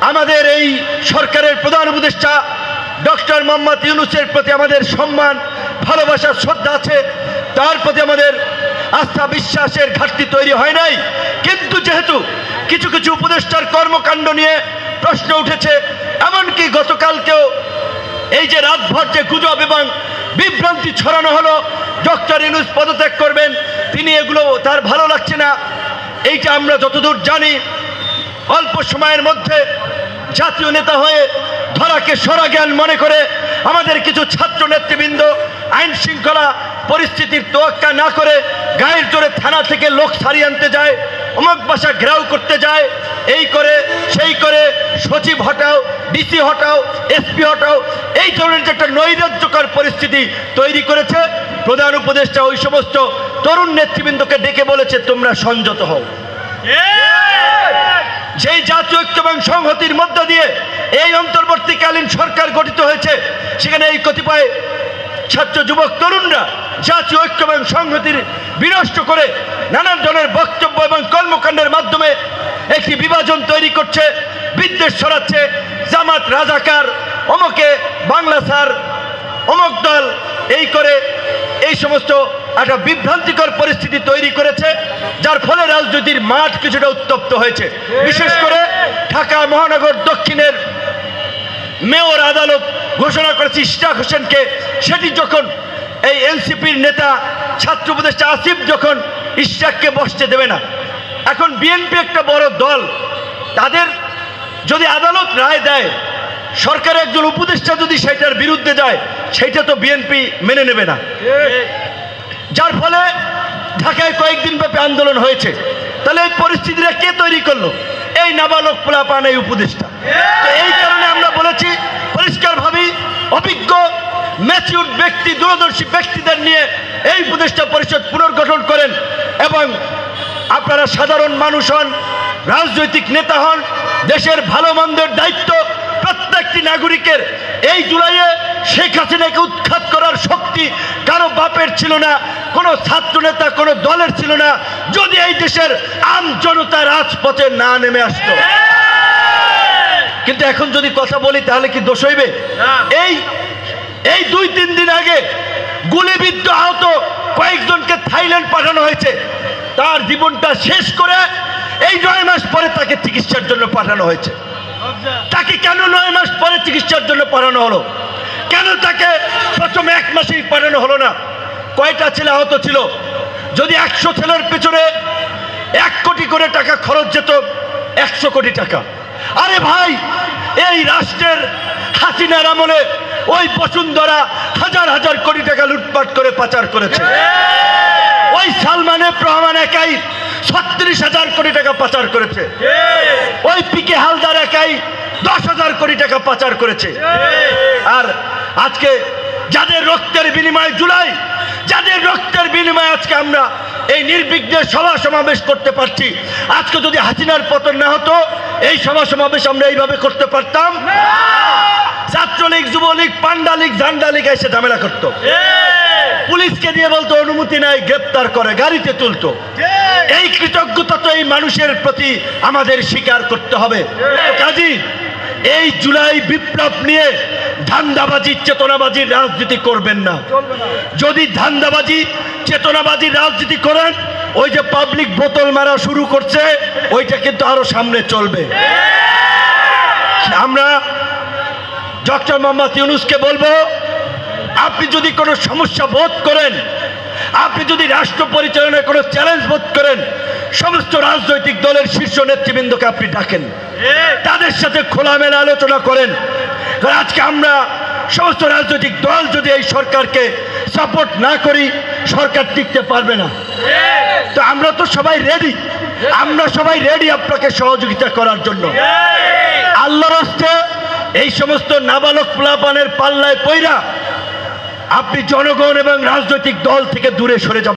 আমাদের এই সরকারের প্রধান উপদেষ্টা ডক্টর মোহাম্মদ ইউনূসের প্রতি আমাদের সম্মান, ভালোবাসা, শ্রদ্ধা আছে। তার প্রতি আমাদের আস্থা বিশ্বাসের ঘাটতি তৈরি হয় নাই। কিন্তু যেহেতু কিছু কিছু উপদেষ্টার কর্মকাণ্ড নিয়ে প্রশ্ন উঠেছে, এমনকি গতকালকেও এই যে রাতভর যে গুজব এবং বিভ্রান্তি ছড়ানো হলো ডক্টর ইউনূস পদত্যাগ করবেন, তিনি এগুলো তার ভালো লাগছে না। এইটা আমরা যতদূর জানি অল্প সময়ের মধ্যে জাতীয় নেতা হয়ে ধরাকে সরা জ্ঞান মনে করে আমাদের কিছু ছাত্র নেতৃবৃন্দ আইন শৃঙ্খলা পরিস্থিতির তোয়াক্কা না করে গায়ের জোরে থানা থেকে লোক সারিয়ে আনতে যায়, অমুক বাসা ঘেরাও করতে যায়, এই করে সেই করে সচিব হটাও, ডিসি হটাও, এসপি হটাও, এই ধরনের যে একটা নৈরাজ্যকর পরিস্থিতি তৈরি করেছে। প্রধান উপদেষ্টা ওই সমস্ত তরুণ নেতৃবৃন্দকে ডেকে বলেছে, তোমরা সংযত হও। যেই জাতীয় ঐক্য এবং সংহতির মধ্য দিয়ে এই অন্তর্বর্তীকালীন সরকার গঠিত হয়েছে, সেখানে এই কতিপয় ছাত্র যুবক তরুণরা জাতীয় ঐক্য এবং সংহতির বিনষ্ট করে নানান ধরনের বক্তব্য এবং কর্মকাণ্ডের মাধ্যমে একটি বিভাজন তৈরি করছে, বিদ্বেষ ছড়াচ্ছে। জামাত রাজাকার, অমুকে বাংলা স্যার, অমুক দল, এই করে এই সমস্ত একটা বিভ্রান্তিকর পরিস্থিতি তৈরি করেছে, যার ফলে রাজনীতির মাঠ কিছুটা উত্তপ্ত হয়েছে। বিশেষ করে ঢাকা মহানগর দক্ষিণের মেয়র আদালত ঘোষণা করেছে ইশরাক হোসেনকে, সেটি যখন এই এনসিপির নেতা ছাত্র উপদেষ্টা আসিফ যখন ইশরাককে বসতে দেবে না, এখন বিএনপি একটা বড় দল, তাদের যদি আদালত রায় দেয়, সরকারের একজন উপদেষ্টা যদি সেটার বিরুদ্ধে যায়, সেটা তো বিএনপি মেনে নেবে না। যার ফলে ঢাকায় কয়েকদিন ব্যাপী আন্দোলন হয়েছে। তাহলে এই পরিস্থিতিটা কে তৈরি করলো? এই নাবালক পোলাপান, এই উপদেষ্টা। তো এই কারণে আমরা বলেছি পরিষ্কারভাবেই অভিজ্ঞ ম্যাচিউর ব্যক্তি, দূরদর্শী ব্যক্তিদের নিয়ে এই উপদেষ্টা পরিষদ পুনর্গঠন করেন এবং আপনারা সাধারণ মানুষ হন, রাজনৈতিক নেতা হন, দেশের ভালো মন্দের দায়িত্ব প্রত্যেকটি নাগরিকের। এই জুলাইয়ে শেখ হাসিনাকে উৎখাত করার শক্তি কারো বাপের ছিল না, কোনো ছাত্র নেতা, কোনো দলের ছিল না, যদি এই দেশের আম জনতা রাজপথে না নেমে আসতো। কিন্তু এখন যদি কথা বলি তাহলে কি দোষ হইবে? এই 2-3 দিন আগে গুলিবিদ্ধ আহত কয়েকজনকে থাইল্যান্ড পাঠানো হয়েছে। তার জীবনটা শেষ করে এই 9 মাস পরে তাকে চিকিৎসার জন্য পাঠানো হয়েছে। তাকে কেন 9 মাস পরে চিকিৎসার জন্য পাঠানো হলো? কেন তাকে প্রথম 1 মাসেই পাঠানো হলো না? কয়টা ছেলে আহত ছিল? যদি 100 ছেলের পেছনে 1 কোটি করে টাকা খরচ যেত, 100 কোটি টাকা। আরে ভাই, এই রাষ্ট্রের হাসিনার আমলে ওই বসুন্ধরা হাজার হাজার কোটি টাকা লুটপাট করে পাচার করেছে। ওই সালমানে রহমান একাই 36,000 কোটি টাকা পাচার করেছে। ওই পিকে হালদার একাই 10,000 কোটি টাকা পাচার করেছে। আর আজকে যাদের রক্তের বিনিময়ে জুলাই, যাদের রক্তের বিনিময়ে আজকে আমরা এই নির্বিঘ্নে সভা সমাবেশ করতে পারছি, আজকে যদি হাসিনার পতন না হতো, এই সভা সমাবেশ আমরা এইভাবে করতে পারতাম? ছাত্রলীগ, যুবলীগ, পান্ডা লীগ, ঝান্ডা লীগ এসে ঝামেলা করতো, পুলিশকে দিয়ে বলতো অনুমতি নাই, গ্রেপ্তার করে গাড়িতে তুলতো। এই কৃতজ্ঞতা তো এই মানুষের প্রতি আমাদের স্বীকার করতে হবে। কাজী এই জুলাই বিপ্লব নিয়ে ধান্দাবাজি, চেতনাবাজির রাজনীতি করবেন না। যদি ধান্দাবাজি, চেতনাবাজির রাজনীতি করেন, ওই যে পাবলিক বোতল মারা শুরু করছে, ওইটা কিন্তু আরো সামনে চলবে। আমরা ডক্টর মোহাম্মদ ইউনূসকে বলবো, আপনি যদি কোনো সমস্যা বোধ করেন, আপনি যদি রাষ্ট্র পরিচালনায় কোনো চ্যালেঞ্জ বোধ করেন, সমস্ত রাজনৈতিক দলের শীর্ষ নেতৃবৃন্দকে আপনি ডাকেন, তাদের সাথে খোলামেলা আলোচনা করেন। আজকে আমরা সমস্ত রাজনৈতিক দল যদি এই সরকারকে সাপোর্ট না করি, সরকার টিকতে পারবে না। তো আমরা তো সবাই রেডি, আমরা সবাই রেডি আপনাকে সহযোগিতা করার জন্য। আল্লাহর রাস্তে এই সমস্ত নাবালক পোলাপানের পাল্লায় পইরা আপনি জনগণ এবং রাজনৈতিক দল থেকে দূরে সরে যাবেন।